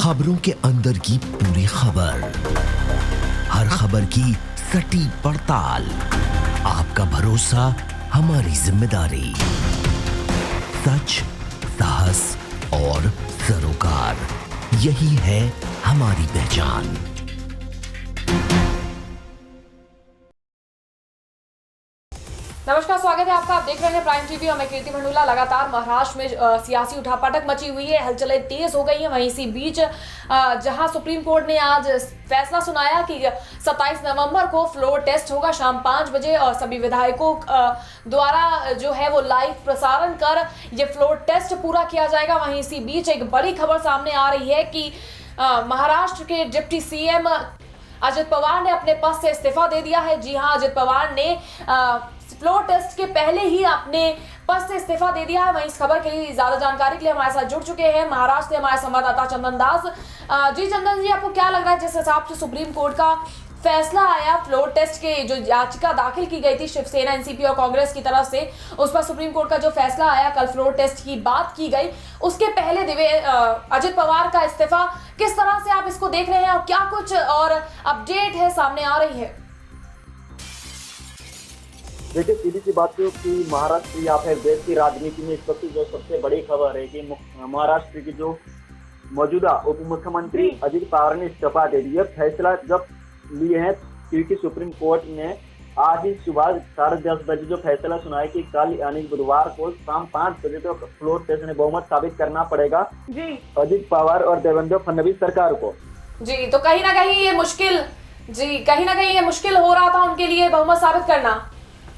खबरों के अंदर की पूरी खबर, हर खबर की सटीक पड़ताल, आपका भरोसा हमारी जिम्मेदारी। सच, साहस और सरोकार, यही है हमारी पहचान। नमस्कार, स्वागत है आपका। आप देख रहे हैं प्राइम टीवी और मैं कीर्ति मंडूला। लगातार महाराष्ट्र में सियासी उठापटक मची हुई है, हलचलें तेज हो गई हैं। वहीं इसी बीच जहां सुप्रीम कोर्ट ने आज फैसला सुनाया कि 27 नवंबर को फ्लोर टेस्ट होगा शाम 5 बजे और सभी विधायकों द्वारा जो है वो लाइव प्रसारण कर ये फ्लोर टेस्ट पूरा किया जाएगा। वहीं इसी बीच एक बड़ी खबर सामने आ रही है कि महाराष्ट्र के डिप्टी सीएम अजित पवार ने अपने पद से इस्तीफा दे दिया है। जी हां, अजित पवार ने फ्लोर टेस्ट के पहले ही अपने पद से इस्तीफा दे दिया है। वहीं इस खबर के लिए ज्यादा जानकारी के लिए हमारे साथ जुड़ चुके हैं महाराष्ट्र से हमारे संवाददाता चंदन दास। जी चंदन जी, आपको क्या लग रहा है जिस हिसाब से सुप्रीम कोर्ट का फैसला आया, फ्लोर टेस्ट के जो याचिका दाखिल की गई थी शिवसेना, एनसीपी और कांग्रेस की तरफ से, उस पर सुप्रीम कोर्ट का जो फैसला आया, कल फ्लोर टेस्ट की बात की गई, उसके पहले अजित पवार का इस्तीफा, किस तरह से आप इसको देख रहे हैं और क्या कुछ और अपडेट है सामने आ रही है? देखिए, सीधी सी बात है कि महाराष्ट्र या फिर देश की राजनीति में इस वक्त जो सबसे बड़ी खबर है कि महाराष्ट्र की जो मौजूदा उप मुख्यमंत्री अजित पवार ने इस्तीफा दे दिया। फैसला जब लिए हैं क्योंकि सुप्रीम कोर्ट ने आज ही सुबह 10:30 बजे जो फैसला सुनाया कि कल यानी बुधवार को शाम 5 बजे तक फ्लोर टेस्ट में बहुमत साबित करना पड़ेगा जी अजित पवार और देवेंद्र फडणवीस सरकार को। जी, तो कहीं ना कहीं ये मुश्किल हो रहा था उनके लिए बहुमत साबित करना।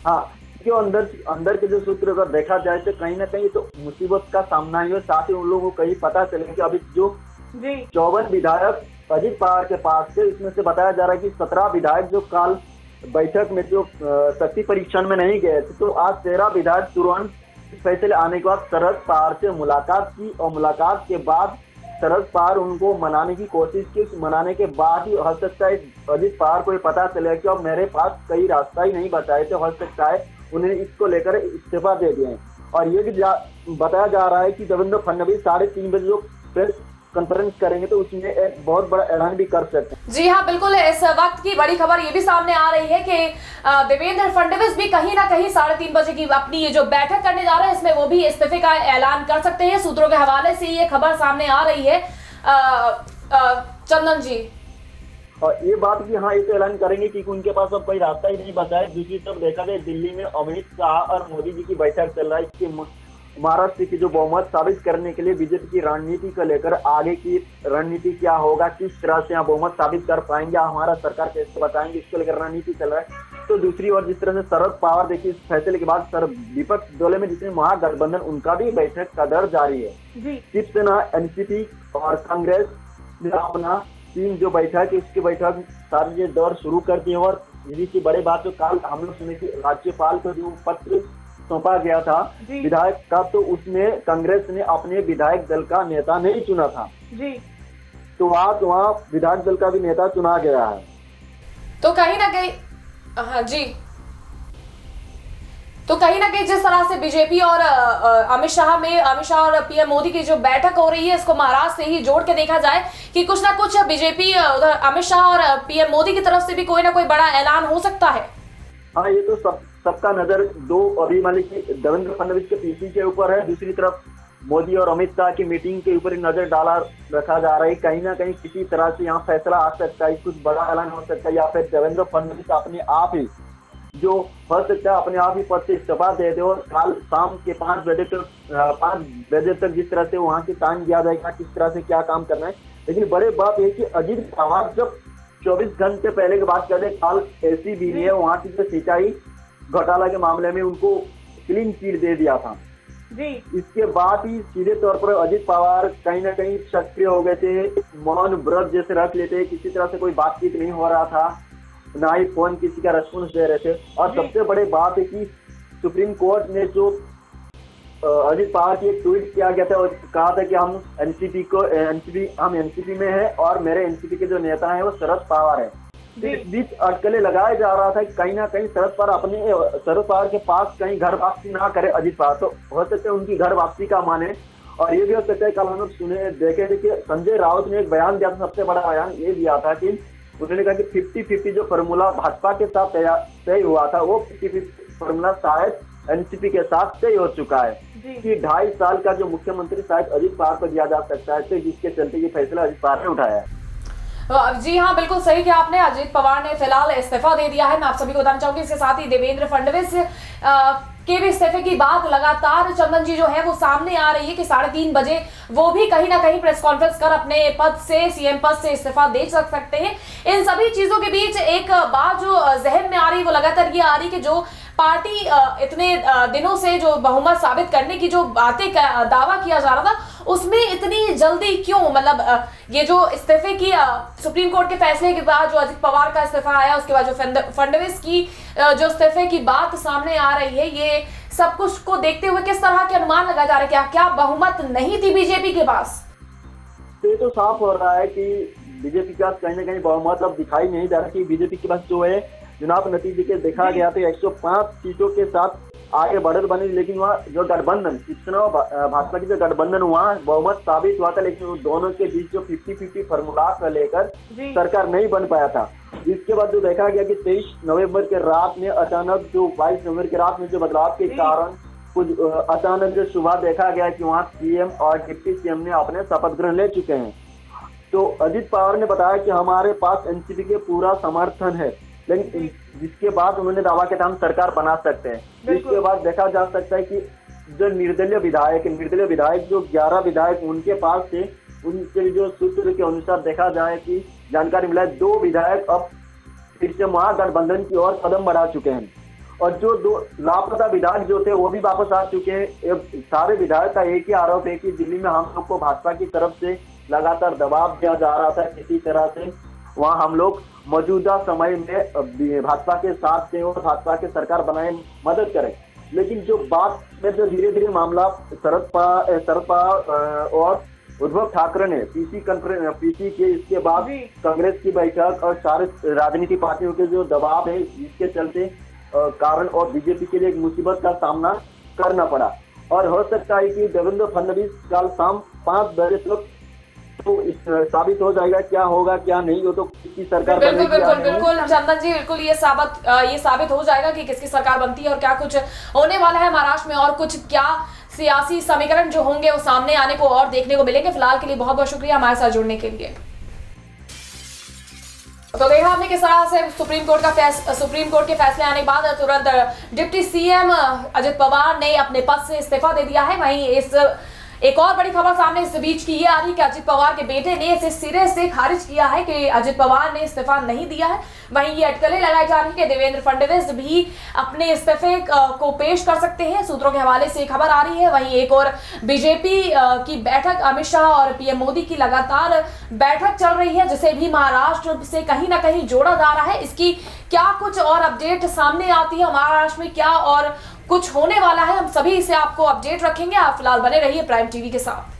हाँ, जो अंदर के जो सूत्र अगर देखा जाए तो कहीं ना कहीं तो मुसीबत का सामना ही है। साथ ही उन लोगों को कहीं पता चले कि अभी जो 54 विधायक अजित पवार के पास थे, इसमें से बताया जा रहा है कि 17 विधायक जो कल बैठक में जो शक्ति परीक्षण में नहीं गए थे, तो आज 13 विधायक तुरंत फैसले आने के बाद शरद पवार से मुलाकात की और मुलाकात के बाद शरद पवार उनको मनाने की कोशिश की। मनाने के बाद ही हो सकता है अजित पवार को ये पता चले कि अब मेरे पास कई रास्ता ही नहीं बचाए थे, हो सकता है उन्हें इसको लेकर इस्तीफा दे दिए। और ये भी बताया जा रहा है कि देवेंद्र फडणवीस 3:30 बजे जो प्रेस कॉन्फ्रेंस करेंगे तो उसमें एक बहुत बड़ा ऐलान भी कर सकते हैं। जी हाँ, बिल्कुल। इस वक्त की बड़ी खबर ये भी सामने आ रही है कि देवेंद्र फडणवीस भी कहीं ना कहीं 3:30 बजे की अपनी ये जो बैठक करने जा रहे हैं, इसमें वो भी इस्तीफे का ऐलान कर सकते हैं। सूत्रों के हवाले से ये खबर सामने आ रही है चंदन जी। और ये बात भी हाँ, ये तो ऐलान करेंगे क्योंकि उनके पास अब कोई रास्ता ही नहीं बचा है। दूसरी तरफ देखा जाए दिल्ली में अमित शाह और मोदी जी की बैठक चल रहा है। इसके महाराष्ट्र की जो बहुमत साबित करने के लिए बीजेपी की रणनीति को लेकर आगे की रणनीति क्या होगा, किस तरह से यहाँ बहुमत साबित कर पाएंगे, हमारा सरकार कैसे बताएंगे, इसको लेकर रणनीति चल रहा है। तो दूसरी ओर जिस तरह से शरद पवार देखिए इस फैसले के बाद विपक्ष दल में जितने महागठबंधन उनका भी बैठक का दर जारी है। शिवसेना, एनसीपी और कांग्रेस ने अपना 3 जो बैठक है उसकी बैठक सारे दौर शुरू कर दिए। और इसकी बड़ी बात तो कल हम लोग सुने कि राज्यपाल को जो पत्र सौंपा गया था विधायक का, तो उसमें कांग्रेस ने अपने विधायक दल का नेता नहीं चुना था जी, तो आज वहाँ विधायक दल का भी नेता चुना गया है। तो कहीं ना कहीं हाँ जी, तो कहीं ना कहीं जिस तरह से बीजेपी और अमित शाह और पीएम मोदी की जो बैठक हो रही है, इसको महाराष्ट्र से ही जोड़ के देखा जाए कि कुछ ना कुछ बीजेपी उधर अमित शाह और पीएम मोदी की तरफ से भी कोई ना कोई बड़ा ऐलान हो सकता है। हाँ, ये तो सबका नजर दो अभी मालिक देवेंद्र फडणवीस के पीसी के ऊपर है। दूसरी तरफ मोदी और अमित शाह की मीटिंग के ऊपर नजर डाला रखा जा रहा है। कहीं ना कहीं किसी तरह से यहाँ फैसला आ सकता है, कुछ बड़ा ऐलान हो सकता है, या फिर देवेंद्र फडणवीस अपने आप ही जो हो सकता है अपने आप ही पद से इस्तीफा दे दे और कल शाम के 5 बजे तक जिस तरह से वहाँ के टाइम दिया जाएगा, किस तरह से क्या काम करना है। लेकिन बड़े बात है कि अजित पवार जब 24 घंटे पहले की बात करें, कल एसीबी ने वहाँ की जो सिंचाई घोटाला के मामले में उनको क्लीन चिट दे दिया था जी। इसके बाद ही सीधे तौर पर अजित पवार कहीं ना कहीं सक्रिय हो गए थे, मौन व्रत जैसे रख लेते, किसी तरह से कोई बातचीत नहीं हो रहा था, ना ही फोन किसी का रेस्पॉन्स दे रहे थे। और सबसे बड़ी बात है कि सुप्रीम कोर्ट ने जो अजित पवार की एक ट्वीट किया गया था और कहा था कि हम एनसीपी में है और मेरे एनसीपी के जो नेता है वो शरद पवार है। इस बीच अटकलें लगाया जा रहा था कि कहीं ना कहीं शरद पवार के पास कहीं घर वापसी ना करे अजित पवार, तो हो सकता है उनकी घर वापसी का माने और ये भी हो सकता है, कल हम लोग देखे थे कि संजय राउत ने एक बयान दिया था, सबसे बड़ा बयान ये दिया था कि उन्होंने कहा कि 50-50 जो फॉर्मूला भाजपा के साथ तय हुआ था, वो 50-50 फॉर्मूला शायद एनसीपी के साथ तय हो चुका है कि 2.5 साल का जो मुख्यमंत्री शायद अजित पवार को दिया जा सकता है, तो जिसके चलते ये फैसला अजित पवार ने उठाया है। जी हाँ, बिल्कुल सही किया आपने। अजित पवार ने फिलहाल इस्तीफा दे दिया है। मैं आप सभी को बताना चाहूंगी, इसके साथ ही देवेंद्र फडणवीस के भी इस्तीफे की बात लगातार चंदन जी जो है वो सामने आ रही है कि 3:30 बजे वो भी कहीं ना कहीं प्रेस कॉन्फ्रेंस कर अपने पद से, सीएम पद से इस्तीफा दे सकते हैं। इन सभी चीजों के बीच एक बात जो जहन में आ रही वो लगातार ये आ रही कि जो पार्टी इतने दिनों से जो बहुमत साबित करने की जो बातें दावा किया जा रहा था, उसमें इतनी जल्दी क्यों, मतलब ये जो इस्तीफे की सुप्रीम कोर्ट के फैसले के बाद जो अजित पवार का इस्तीफा आया, उसके बाद जो फडणवीस की जो इस्तीफे की बात सामने आ रही है, ये सब कुछ को देखते हुए किस तरह के अनुमान लगाए जा रहे हैं? क्या बहुमत नहीं थी बीजेपी के पास? तो ये तो साफ हो रहा है कि बीजेपी के पास कहीं ना कहीं बहुमत अब दिखाई नहीं दे रहा कि बीजेपी के पास जो है चुनाव नतीजे के देखा गया तो 105 सीटों के साथ आगे बढ़त बनी, लेकिन वहाँ जो गठबंधन चुनाव भाजपा की जो गठबंधन हुआ बहुमत साबित हुआ था, लेकिन दोनों के बीच जो 50-50 फॉर्मूला को लेकर सरकार नहीं बन पाया था। जिसके बाद जो देखा गया कि 23 नवंबर के रात में अचानक जो 22 नवंबर के रात में जो बदलाव के कारण कुछ अचानक जो सुबह देखा गया कि वहाँ सीएम और डिप्टी सीएम ने अपने शपथ ग्रहण ले चुके हैं। तो अजित पवार ने बताया कि हमारे पास एनसीपी के पूरा समर्थन है, लेकिन जिसके बाद उन्होंने दावा किया हम सरकार बना सकते हैं। इसके बाद देखा जा सकता है कि जो निर्दलीय विधायक जो 11 विधायक उनके पास थे, उनके जो सूत्र के अनुसार देखा जाए कि जानकारी मिला है 2 विधायक अब फिर से महागठबंधन की ओर कदम बढ़ा चुके हैं, और जो 2 लापता विधायक जो थे वो भी वापस आ चुके हैं। सारे विधायक का एक ही आरोप है कि दिल्ली में हम लोग को भाजपा की तरफ से लगातार दबाव दिया जा रहा था, किसी तरह से वहाँ हम लोग मौजूदा समय में भाजपा के साथ थे और भाजपा के सरकार बनाए मदद करें। लेकिन जो बात में जो धीरे धीरे मामला शरद पवार और उद्धव ठाकरे ने पीसी के इसके बाद कांग्रेस की बैठक और सारे राजनीतिक पार्टियों के जो दबाव है, जिसके चलते कारण और बीजेपी के लिए एक मुसीबत का सामना करना पड़ा। और हो सकता है कि देवेंद्र फडणवीस कल शाम 5 बजे तक तो साबित हो जाएगा क्या होगा क्या नहीं, वो तो किसकी सरकार बिल्कुल चंदन जी, बिल्कुल ये साबित हो जाएगा कि किसकी सरकार बनती है और क्या कुछ होने वाला है महाराष्ट्र में, और कुछ क्या सियासी समीकरण जो होंगे वो सामने आने को और देखने को मिलेंगे। फिलहाल के लिए बहुत बहुत शुक्रिया हमारे साथ जुड़ने के लिए। तो देखा हमने किस तरह से सुप्रीम कोर्ट के फैसले आने के बाद तुरंत डिप्टी सीएम अजित पवार ने अपने पद से इस्तीफा दे दिया है। वहीं एक और बड़ी खबर सामने इस बीच की ये आ रही कि अजित पवार के बेटे ने इसे सिरे से खारिज किया है कि अजित पवार ने इस्तीफा नहीं दिया है। वहीं ये अटकलें लगाई जा रही है कि देवेंद्र फडणवीस भी अपने इस्तीफे को पेश कर सकते हैं, सूत्रों के हवाले से खबर आ रही है। वहीं एक और बीजेपी की बैठक, अमित शाह और पीएम मोदी की लगातार बैठक चल रही है, जिसे भी महाराष्ट्र से कहीं ना कहीं जोड़ा जा रहा है। इसकी क्या कुछ और अपडेट सामने आती है, महाराष्ट्र में क्या और कुछ होने वाला है, हम सभी इसे आपको अपडेट रखेंगे। आप फिलहाल बने रहिए प्राइम टीवी के साथ।